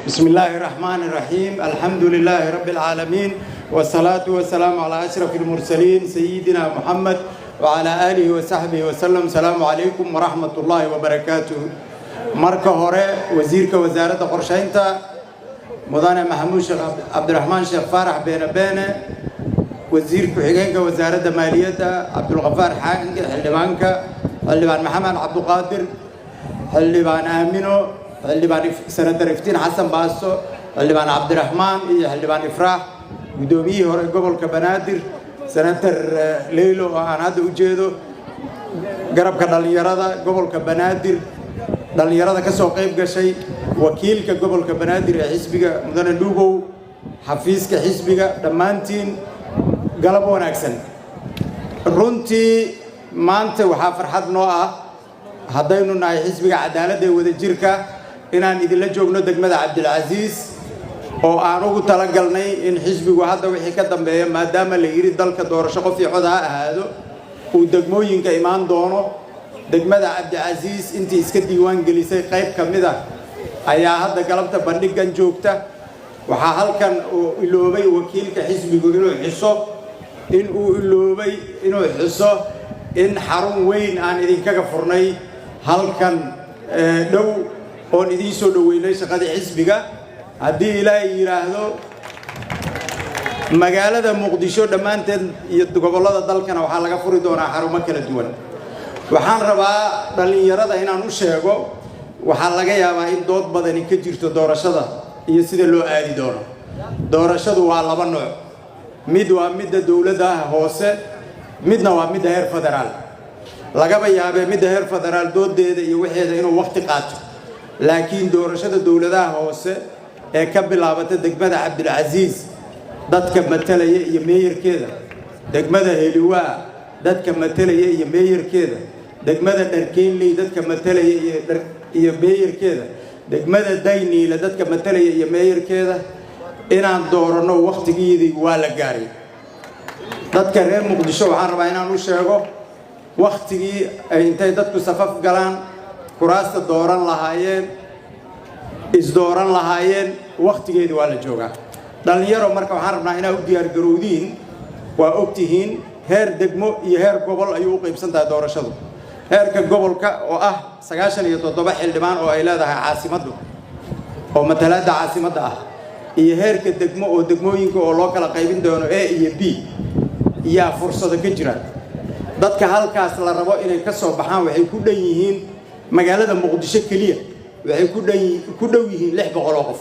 بسم الله الرحمن الرحيم الحمد لله رب العالمين والصلاة والسلام على أشرف المرسلين سيدنا محمد وعلى آله وصحبه وسلم. السلام عليكم ورحمة الله وبركاته. مركه هراء وزيرك وزارة قرشينتا مدن محمود شيخ عبد الرحمن شيخ فارح بين وزيرك حجينك وزارة مالية عبد الغفار حاجن حلبانك حلبان محمد عبد القادر حلبان آمينو حلبان سنتر افتين حسن باسو حلبان عبد الرحمن حلبان إفراح قدومي هراء قبل كبنادر سنتر ليلو أنا هذا وجهه قرب كداليرada gobolka Banaadir dhalinyarada ka soo qayb gashay wakiilka gobolka Banaadir ee xisbiga mudane Duubow xafiiska xisbiga dhamaantiin galab wanaagsan runtii maanta waxa farxad noo ah hadaynu nahay xisbiga cadaaladda ee wada jirka inaan idin la joogno degmada Cabdilcasiis oo aan ugu tala galnay in xisbigu hadda wixii ka dambeeya maadaama la yiri dalka doorasho qof iyo cod ha ahaado uu degmooyinka imaan doono degmada Cabdilcasiis intii iska diiwaan gelisay qayb kamid ah ayaa hadda galabta bandhigan joogta waxa halkan uu iloobay wakiilka xisbigu inuu xiso in xarun weyn aan idinkaga furnay halkan dhow oo idin soo dhaweynay shaqada xisbiga haddii ilaahay yiraahdo magaalada Muqdisho dhamaanteed iyo gobolada dalkana waxa laga furi doonaa xarumo kala duwan waxaan rabaa dhalinyarada inaan u sheego waxa laga yaabaa in dood badan ka jirto doorashada iyo sida loo aadi doono doorashadu waa laba nooc mid waa midda dawladda hoose midna waa midda heer federaal laga yaabaa midda heer federaal doodeeda iyo waxeeda inuu waqti qaato laakiin doorashada dawladaha hoose ee ka bilaabata degmada Cabdilcasiis dadka matalaya iyo meeyarkeeda degmada Heliwaa dadka matalaya iyo meeyarkeeda degmada Dharkeynley dadka matalaya iyo meeyarkeeda degmada Dayniile dadka matalaya iyo meeyarkeeda inaan doorano waqtigeedii waa la gaaray dadka reer Muqdisho waxaan rabaa inaan u sheego waqtigii ay intay dadku safaf galaan kuraasta dooran lahaayeen isdooran lahaayeen waqtigeedii waa la joogaa dhalinyaro marka waxaan rabnaa inaa u diyaar garowdiin waa ogtihiin heer degmo iyo heer gobol ayuu u qaybsantahay doorashadu heerka gobolka oo ah 97 xildhibaan oo ay leedahay caasimaddu oo matalaada caasimadda ah iyo heerka degmo oo degmooyinka oo loo kala qaybin doono A iyo B yaa fursado ka jira dadka halkaas la rabo inay ka soo baxaan waxay ku dhan yihiin magaalada Muqdisho kaliya waxay ku dhow yihiin 600 qof